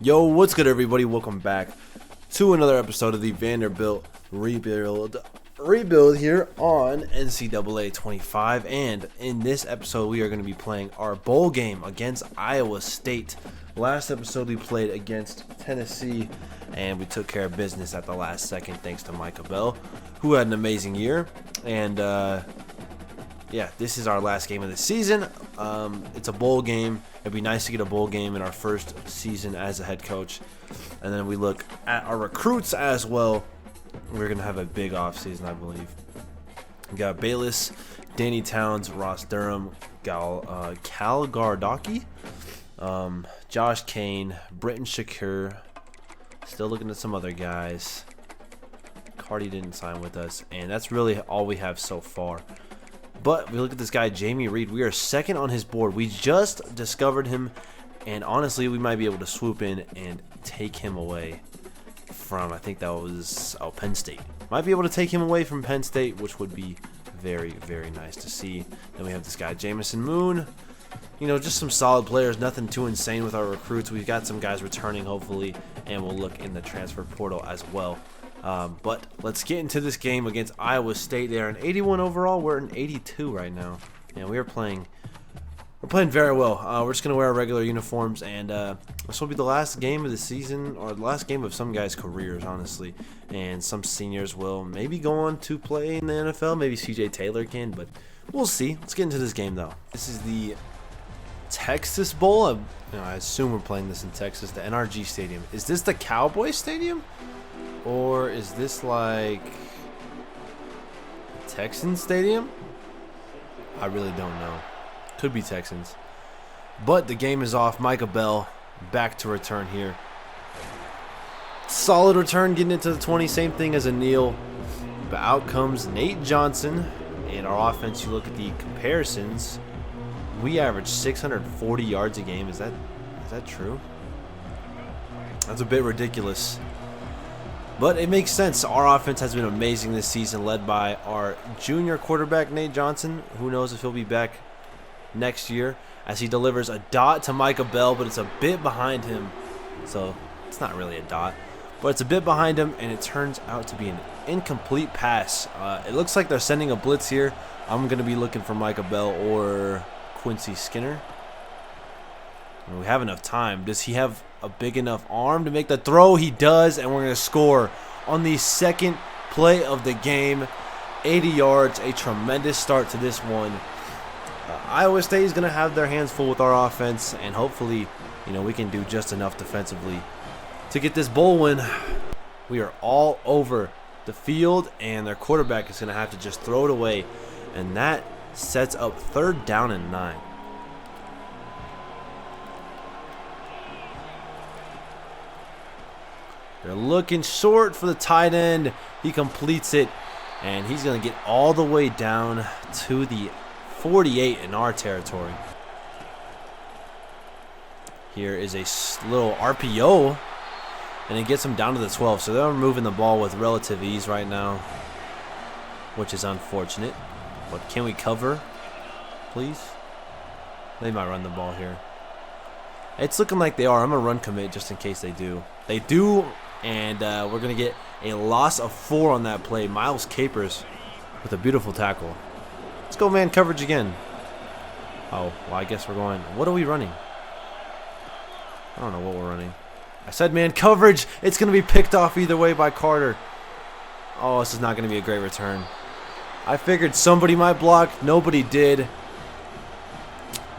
Yo, what's good, everybody? Welcome back to another episode of the Vanderbilt Rebuild here on NCAA 25. And in this episode, we are going to be playing our bowl game against Iowa State. Last episode, we played against Tennessee, and we took care of business at the last second thanks to Micah Bell, who had an amazing year. And yeah, this is our last game of the season. It's a bowl game. It'd be nice to get a bowl game in our first season as a head coach. And then we look at our recruits as well. We're going to have a big offseason, I believe. We got Bayless, Danny Towns, Ross Durham, Cal Gardocki, Josh Kane, Britton Shakur. Still looking at some other guys. Cardi didn't sign with us. And that's really all we have so far. But we look at this guy, Jamie Reed. We are second on his board. We just discovered him, and honestly, we might be able to swoop in and take him away from, I think that was Penn State. Might be able to take him away from Penn State, which would be very, very nice to see. Then we have this guy, Jamison Moon. You know, just some solid players. Nothing too insane with our recruits. We've got some guys returning, hopefully, and we'll look in the transfer portal as well. But let's get into this game against Iowa State. They're an 81 overall. We're an 82 right now. And we're playing very well. We're just gonna wear our regular uniforms, and this will be the last game of the season, or the last game of some guys' careers, honestly. And some seniors will maybe go on to play in the NFL. Maybe CJ Taylor can, but we'll see. Let's get into this game though. This is the Texas Bowl. I assume we're playing this in Texas, the NRG Stadium. Is this the Cowboy Stadium? Or is this like Texans Stadium? I really don't know. Could be Texans. But the game is off. Micah Bell back to return here. Solid return, getting into the 20. Same thing as Anil. But out comes Nate Johnson. And our offense, you look at the comparisons. We average 640 yards a game. Is that true? That's a bit ridiculous. But it makes sense. Our offense has been amazing this season, led by our junior quarterback, Nate Johnson. Who knows if he'll be back next year, as he delivers a dot to Micah Bell, but it's a bit behind him. So it's not really a dot, but it's a bit behind him, and it turns out to be an incomplete pass. It looks like they're sending a blitz here. I'm going to be looking for Micah Bell or Quincy Skinner. We have enough time. Does he have a big enough arm to make the throw? He does, and we're going to score on the second play of the game. 80 yards, a tremendous start to this one. Iowa State is going to have their hands full with our offense, and hopefully, we can do just enough defensively to get this bowl win. We are all over the field, and their quarterback is going to have to just throw it away, and that sets up 3rd down and 9. They're looking short for the tight end. He completes it, and he's going to get all the way down to the 48 in our territory. Here is a little RPO, and it gets him down to the 12. So they're moving the ball with relative ease right now, which is unfortunate. But can we cover, please? They might run the ball here. It's looking like they are. I'm going to run commit just in case they do. They do. And we're going to get a loss of 4 on that play. Miles Capers with a beautiful tackle. Let's go man coverage again. Oh, well, I guess we're going. What are we running? I don't know what we're running. I said man coverage. It's going to be picked off either way by Carter. Oh, this is not going to be a great return. I figured somebody might block. Nobody did.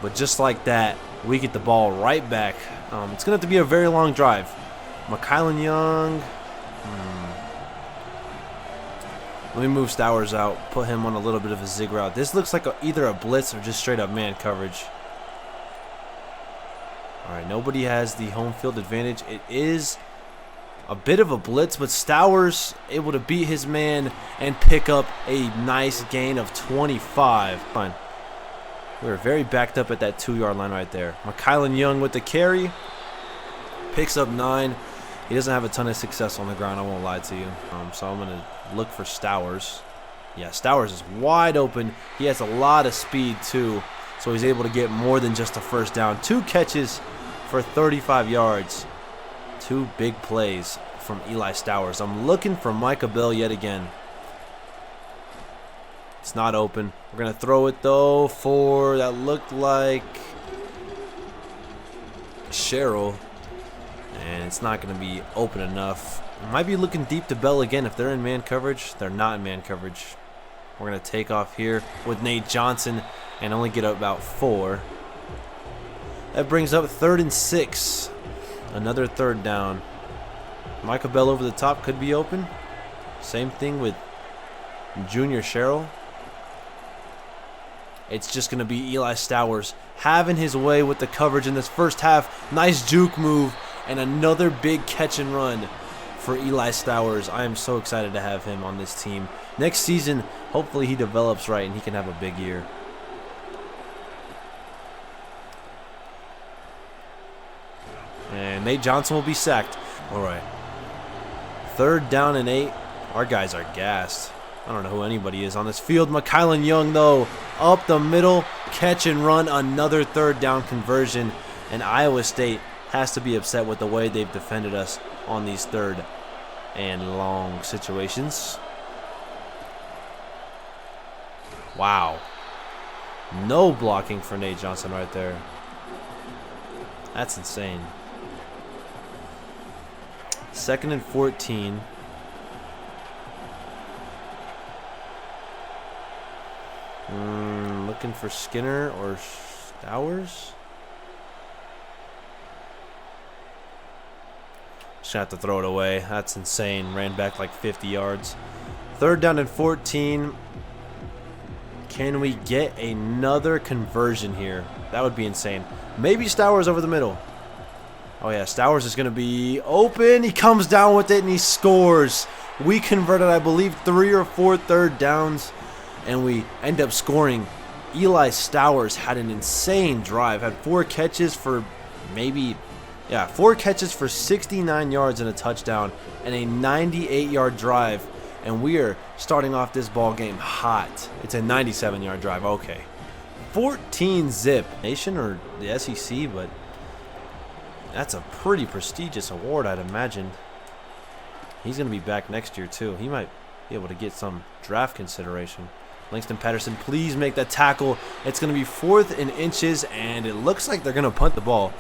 But just like that, we get the ball right back. It's going to have to be a very long drive. McKylan Young. Let me move Stowers out. Put him on a little bit of a zig route. This looks like either a blitz or just straight up man coverage. All right, nobody has the home field advantage. It is a bit of a blitz, but Stowers able to beat his man and pick up a nice gain of 25. Fine. We're very backed up at that 2-yard line right there. McKylan Young with the carry. Picks up 9. He doesn't have a ton of success on the ground, I won't lie to you. So I'm going to look for Stowers. Yeah, Stowers is wide open. He has a lot of speed, too. So he's able to get more than just a first down. 2 catches for 35 yards. Two big plays from Eli Stowers. I'm looking for Micah Bell yet again. It's not open. We're going to throw it, though, for that looked like Cheryl. And it's not going to be open enough. Might be looking deep to Bell again. If they're in man coverage, they're not in man coverage. We're going to take off here with Nate Johnson and only get about 4. That brings up 3rd and 6. Another 3rd down. Michael Bell over the top could be open. Same thing with Junior Cheryl. It's just going to be Eli Stowers having his way with the coverage in this first half. Nice juke move and another big catch and run for Eli Stowers. I am so excited to have him on this team. Next season, hopefully he develops right and he can have a big year. And Nate Johnson will be sacked. All right. 3rd down and 8. Our guys are gassed. I don't know who anybody is on this field. McKylan Young, though, up the middle, catch and run, another 3rd down conversion. And Iowa State has to be upset with the way they've defended us on these 3rd and long situations. Wow. No blocking for Nate Johnson right there. That's insane. 2nd and 14. Looking for Skinner or Stowers. Just gonna have to throw it away. That's insane. Ran back like 50 yards. 3rd down and 14. Can we get another conversion here? That would be insane. Maybe Stowers over the middle. Oh yeah, Stowers is gonna be open. He comes down with it and he scores. We converted, I believe, 3 or 4 3rd downs, and we end up scoring. Eli Stowers had an insane drive. Had 4 catches for 4 catches for 69 yards and a touchdown, and a 98-yard drive. And we are starting off this ball game hot. It's a 97-yard drive. Okay, 14 zip. Nation or the SEC, but that's a pretty prestigious award, I'd imagine. He's going to be back next year, too. He might be able to get some draft consideration. Langston Patterson, please make that tackle. It's going to be 4th and inches, and it looks like they're going to punt the ball.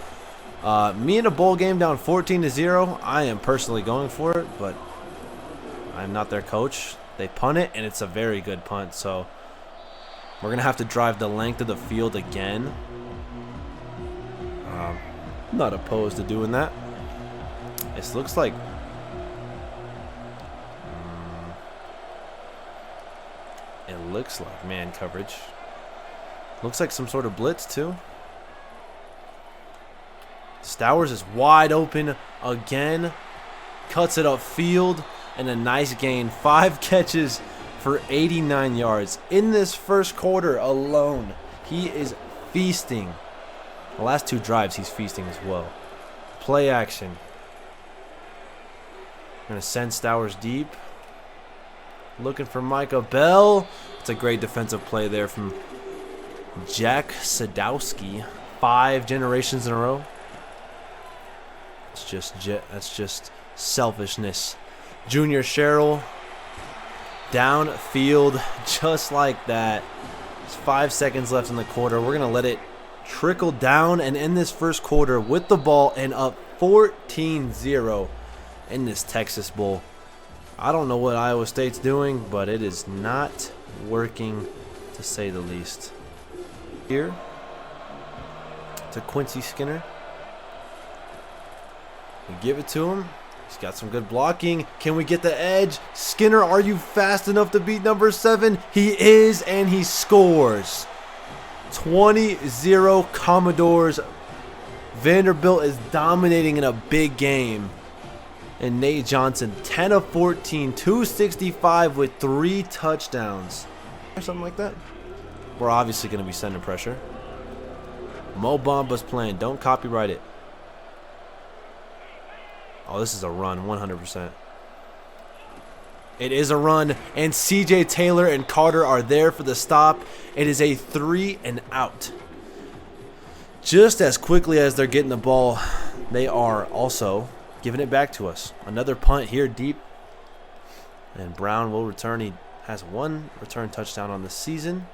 Me in a bowl game down 14-0, I am personally going for it, but I'm not their coach. They punt it, and it's a very good punt, so we're going to have to drive the length of the field again. I'm not opposed to doing that. This looks like man coverage. Looks like some sort of blitz too. Stowers is wide open again. Cuts it upfield and a nice gain. 5 catches for 89 yards. In this first quarter alone, he is feasting. The last 2 drives, he's feasting as well. Play action. Going to send Stowers deep. Looking for Micah Bell. It's a great defensive play there from Jack Sadowski. 5 generations in a row. That's just selfishness. Junior Cheryl downfield just like that. There's 5 seconds left in the quarter. We're going to let it trickle down and end this first quarter with the ball and up 14-0 in this Texas Bowl. I don't know what Iowa State's doing, but it is not working, to say the least. Here to Quincy Skinner. We give it to him. He's got some good blocking. Can we get the edge? Skinner, are you fast enough to beat number 7? He is, and he scores. 20-0 Commodores. Vanderbilt is dominating in a big game. And Nate Johnson, 10 of 14, 265 with 3 touchdowns. Or something like that. We're obviously going to be sending pressure. Mo Bamba's playing. Don't copyright it. Oh, this is a run, 100%. It is a run, and CJ Taylor and Carter are there for the stop. It is a 3 and out. Just as quickly as they're getting the ball, they are also giving it back to us. Another punt here deep. And Brown will return. He has 1 return touchdown on the season.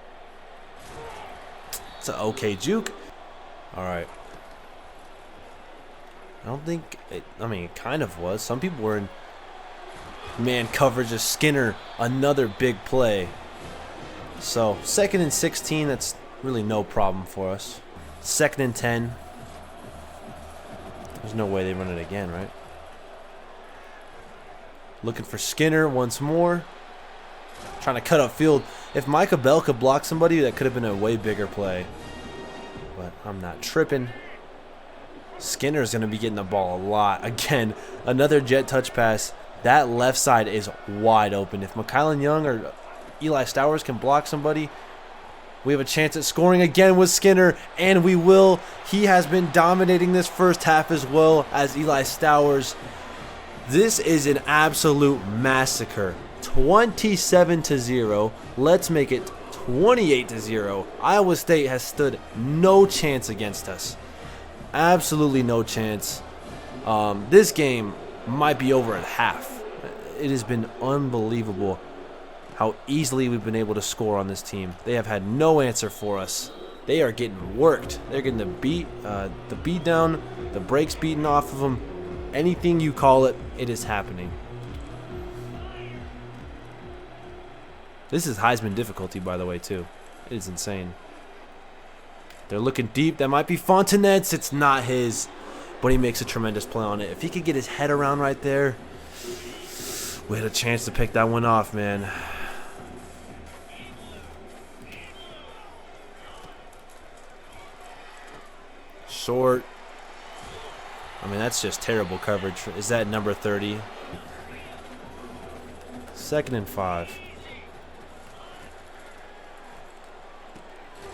It's an okay juke. All right. I don't think it, I mean, it kind of was. Some people were in man coverage of Skinner. Another big play. So 2nd and 16, that's really no problem for us. 2nd and 10. There's no way they run it again, right? Looking for Skinner once more. Trying to cut up field. If Micah Bell could block somebody, that could have been a way bigger play. But I'm not tripping. Skinner's going to be getting the ball a lot. Again, another jet touch pass. That left side is wide open. If McKylan Young or Eli Stowers can block somebody, we have a chance at scoring again with Skinner, and we will. He has been dominating this first half as well as Eli Stowers. This is an absolute massacre. 27-0. Let's make it 28-0. Iowa State has stood no chance against us. Absolutely no chance. This game might be over at half. It has been unbelievable how easily we've been able to score on this team. They have had no answer for us. They are getting worked. They're getting the beat down, the brakes beaten off of them. Anything you call it, it is happening. This is Heisman difficulty, by the way, too. It is insane. They're looking deep. That might be Fontenet's. It's not his, but he makes a tremendous play on it. If he could get his head around right there, we had a chance to pick that one off, man. Short. I mean, that's just terrible coverage. Is that number 30? 2nd and 5.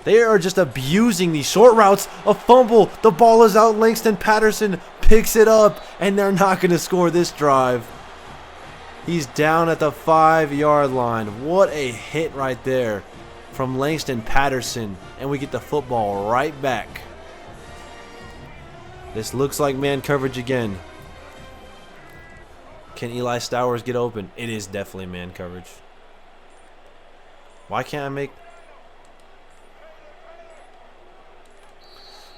They are just abusing these short routes. A fumble. The ball is out. Langston Patterson picks it up, and they're not going to score this drive. He's down at the 5-yard line. What a hit right there from Langston Patterson, and we get the football right back. This looks like man coverage again. Can Eli Stowers get open? It is definitely man coverage. Why can't I make...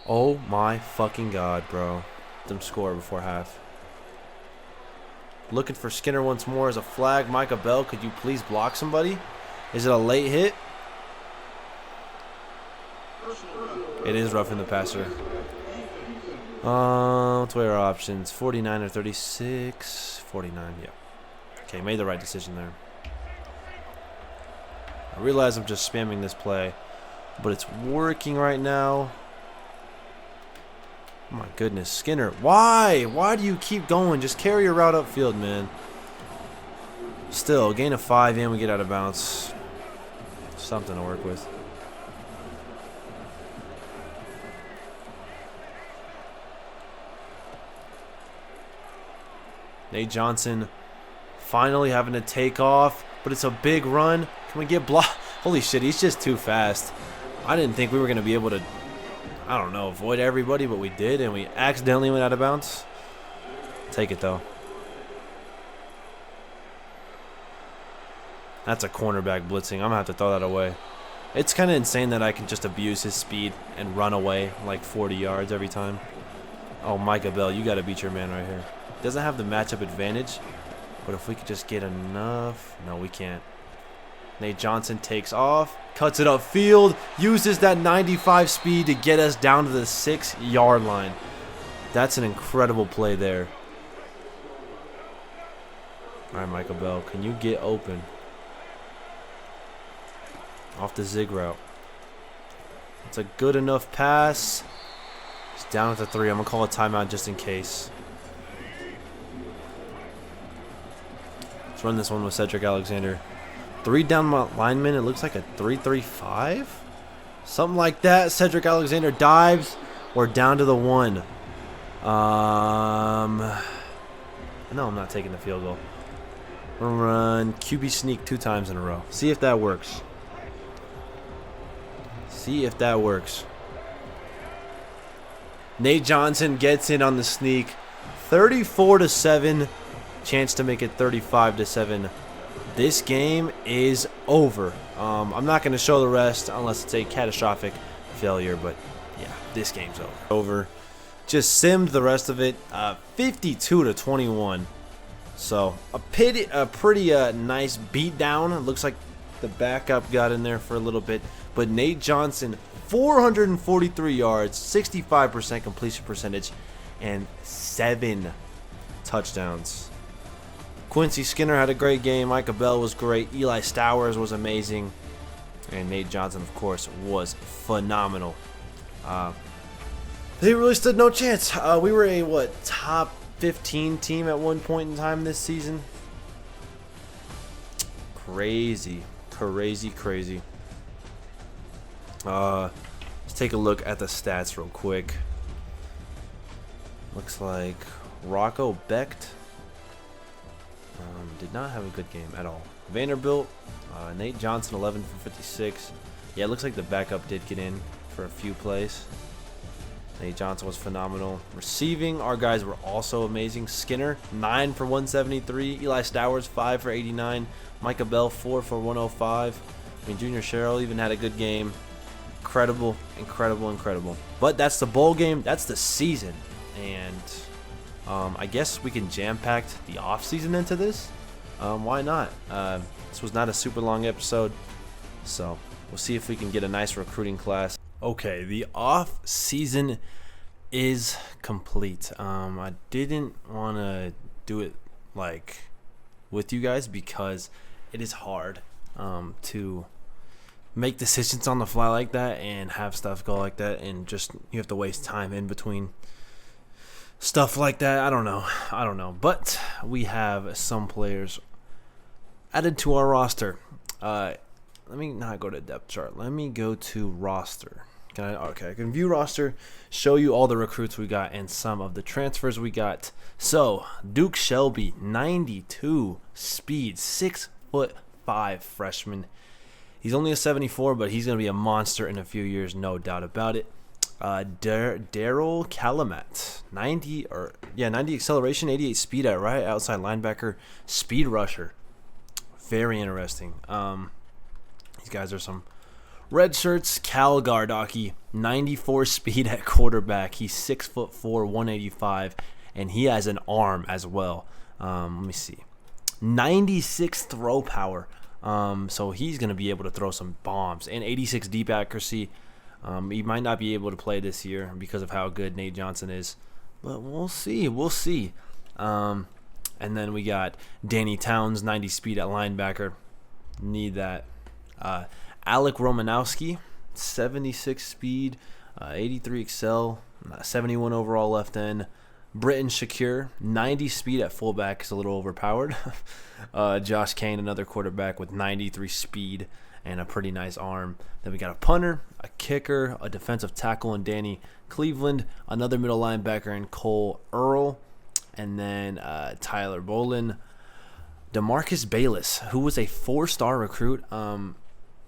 Oh my fucking god, bro. Let them score before half. Looking for Skinner once more as a flag. Micah Bell, could you please block somebody? Is it a late hit? It is roughing the passer. Let's weigh our options. 49 or 36. 49, yeah. Okay, made the right decision there. I realize I'm just spamming this play, but it's working right now. Oh my goodness, Skinner. Why? Why do you keep going? Just carry your route upfield, man. Still, gain of 5 and we get out of bounds. Something to work with. Nate Johnson finally having to take off, but it's a big run. Can we get blocked? Holy shit, he's just too fast. I didn't think we were going to be able to, I don't know, avoid everybody, but we did, and we accidentally went out of bounds. Take it, though. That's a cornerback blitzing. I'm going to have to throw that away. It's kind of insane that I can just abuse his speed and run away like 40 yards every time. Oh, Micah Bell, you got to beat your man right here. Doesn't have the matchup advantage, but if we could just get enough. No, we can't. Nate Johnson takes off, cuts it upfield, uses that 95 speed to get us down to the 6-yard line. That's an incredible play there. All right, Michael Bell, can you get open? Off the zig route. It's a good enough pass. He's down at the 3. I'm going to call a timeout just in case. Let's run this one with Cedric Alexander. 3 down linemen. It looks like a 3-3-5? Something like that. Cedric Alexander dives. We're down to the 1. No, I'm not taking the field goal. We'll run QB sneak 2 times in a row. See if that works. See if that works. Nate Johnson gets in on the sneak. 34-7. Chance to make it 35-7. This game is over. I'm not going to show the rest unless it's a catastrophic failure, but yeah, this game's over. Just simmed the rest of it. 52-21. So a pretty nice beatdown. It looks like the backup got in there for a little bit, but Nate Johnson, 443 yards, 65% completion percentage, and 7 touchdowns. Quincy Skinner had a great game. Micah Bell was great. Eli Stowers was amazing. And Nate Johnson, of course, was phenomenal. They really stood no chance. We were a, top 15 team at one point in time this season? Crazy. Let's take a look at the stats real quick. Looks like Rocco Becht did not have a good game at all. Vanderbilt, Nate Johnson, 11 for 56. Yeah, it looks like the backup did get in for a few plays. Nate Johnson was phenomenal. Receiving, our guys were also amazing. Skinner, 9 for 173. Eli Stowers, 5 for 89. Micah Bell, 4 for 105. Junior Sherrill even had a good game. Incredible. But that's the bowl game. That's the season. And I guess we can jam-pack the off-season into this. Why not? This was not a super long episode, so we'll see if we can get a nice recruiting class. Okay, the off-season is complete. I didn't want to do it with you guys because it is hard to make decisions on the fly like that and have stuff go like that, and just you have to waste time in between stuff like that. I don't know, but we have some players added to our roster. Let me not go to depth chart. Let me go to roster. I can view roster, show you all the recruits we got and some of the transfers we got. So Duke Shelby, 92 speed, 6'5" freshman. He's only a 74, but he's gonna be a monster in a few years, no doubt about it. Daryl Calamat, 90 acceleration, 88 speed at right outside linebacker, speed rusher. Very interesting. These guys are some red shirts. Cal Gardocki, 94 speed at quarterback. He's 6'4", 185, and he has an arm as well. Let me see, 96 throw power. So he's gonna be able to throw some bombs, and 86 deep accuracy. He might not be able to play this year because of how good Nate Johnson is, but we'll see. And then we got Danny Towns, 90 speed at linebacker. Need that. Alec Romanowski, 76 speed, 83 excel, 71 overall left end. Britton Shakir, 90 speed at fullback, is a little overpowered. Josh Kane, another quarterback with 93 speed and a pretty nice arm. Then we got a punter, a kicker, a defensive tackle in Danny Cleveland, another middle linebacker in Cole Earl, and then Tyler Bolin. DeMarcus Bayless, who was a 4-star recruit,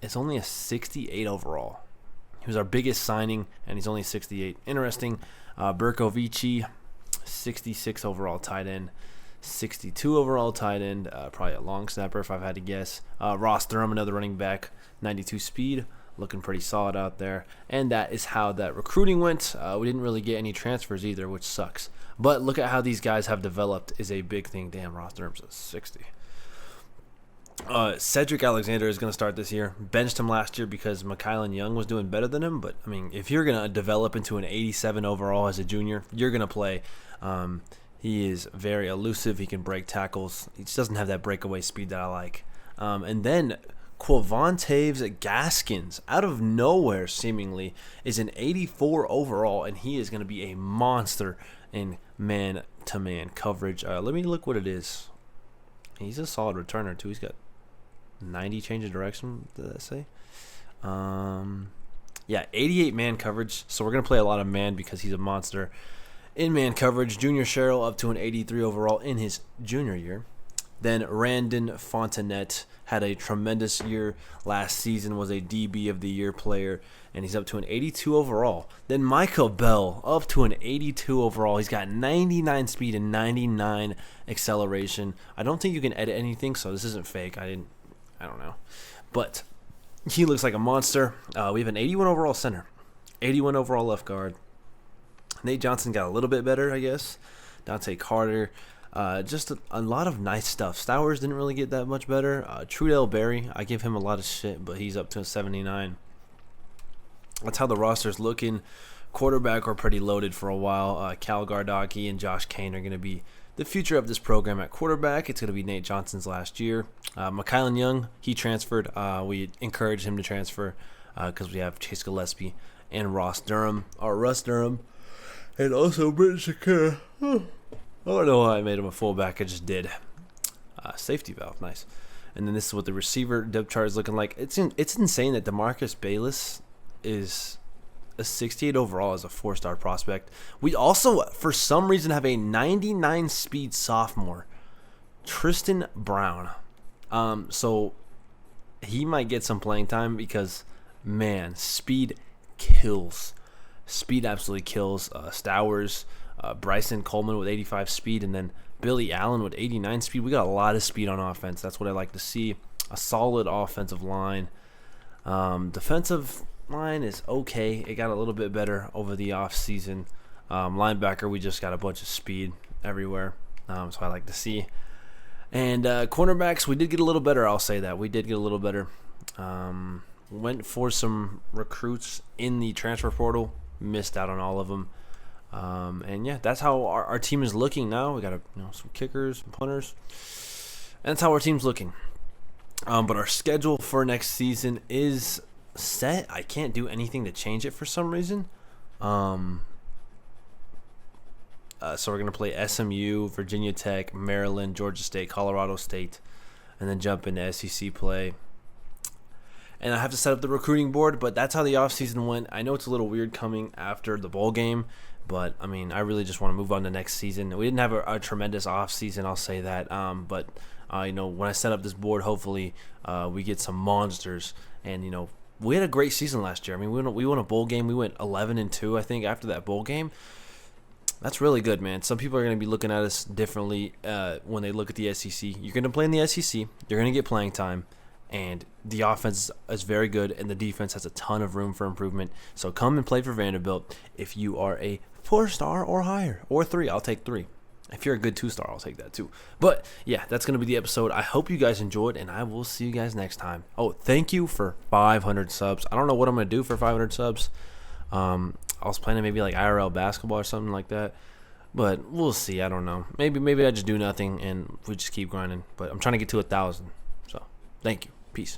is only a 68 overall. He was our biggest signing, and he's only 68. Interesting. Berko Vici, 66 overall tight end, 62 overall tight end, probably a long snapper if I've had to guess. Ross Durham, another running back, 92 speed, looking pretty solid out there. And that is how that recruiting went. We didn't really get any transfers either, which sucks. But look at how these guys have developed is a big thing. Damn, Ross Durham's a 60. Cedric Alexander is going to start this year. Benched him last year because McKylan Young was doing better than him. But, I mean, if you're going to develop into an 87 overall as a junior, you're going to play. He is very elusive. He can break tackles. He just doesn't have that breakaway speed that I like. And then Quavantaves Gaskins, out of nowhere seemingly, is an 84 overall, and he is going to be a monster in man-to-man coverage. Let me look what it is. He's a solid returner, too. He's got 90 change of direction, did that say? Yeah, 88 man coverage. So we're going to play a lot of man because he's a monster in man coverage. Junior Sherrill up to an 83 overall in his junior year. Then Randon Fontenette had a tremendous year last season, was a DB of the year player, and he's up to an 82 overall. Then Michael Bell up to an 82 overall. He's got 99 speed and 99 acceleration. I don't think you can edit anything, so this isn't fake. I don't know. But he looks like a monster. We have an 81 overall center, 81 overall left guard. Nate Johnson got a little bit better, I guess. Dante Carter. Just a lot of nice stuff. Stowers didn't really get that much better. Trudell Berry, I give him a lot of shit, but he's up to a 79. That's how the roster's looking. Quarterback, we're pretty loaded for a while. Cal Gardocki and Josh Kane are going to be the future of this program at quarterback. It's going to be Nate Johnson's last year. McKylan Young, he transferred. We encouraged him to transfer because we have Chase Gillespie and Russ Durham, and also Britton Shakir. I don't know why I made him a fullback. I just did. Safety valve, nice. And then this is what the receiver depth chart is looking like. It's insane that DeMarcus Bayless is a 68 overall as a 4-star prospect. We also, for some reason, have a 99 speed sophomore, Tristan Brown. So he might get some playing time because, man, speed kills. Speed absolutely kills. Stowers. Bryson Coleman with 85 speed, and then Billy Allen with 89 speed. We got a lot of speed on offense. That's what I like to see. A solid offensive line. Defensive line is okay. It got a little bit better over the offseason. Linebacker, we just got a bunch of speed everywhere. So I like to see. And cornerbacks, we did get a little better. I'll say that. We did get a little better. Went for some recruits in the transfer portal. Missed out on all of them. And yeah, that's how our team is looking now. We got some kickers, some punters, and that's how our team's looking. But our schedule for next season is set. I can't do anything to change it for some reason. So we're gonna play SMU, Virginia Tech, Maryland, Georgia State, Colorado State, and then jump into SEC play. And I have to set up the recruiting board, but that's how the offseason went. I know it's a little weird coming after the bowl game. But, I mean, I really just want to move on to next season. We didn't have a tremendous offseason, I'll say that. But when I set up this board, hopefully we get some monsters. And, we had a great season last year. I mean, we won a bowl game. We went 11-2, I think, after that bowl game. That's really good, man. Some people are going to be looking at us differently when they look at the SEC. You're going to play in the SEC. You're going to get playing time. And the offense is very good, and the defense has a ton of room for improvement. So come and play for Vanderbilt if you are a 4-star or higher, or 3. I'll take 3. If you're a good 2-star, I'll take that too. But yeah, that's going to be the episode. I hope you guys enjoyed, and I will see you guys next time. Oh, thank you for 500 subs. I don't know what I'm going to do for 500 subs. I was planning maybe like IRL basketball or something like that. But we'll see. I don't know. Maybe I just do nothing, and we just keep grinding. But I'm trying to get to 1,000. So thank you. Peace.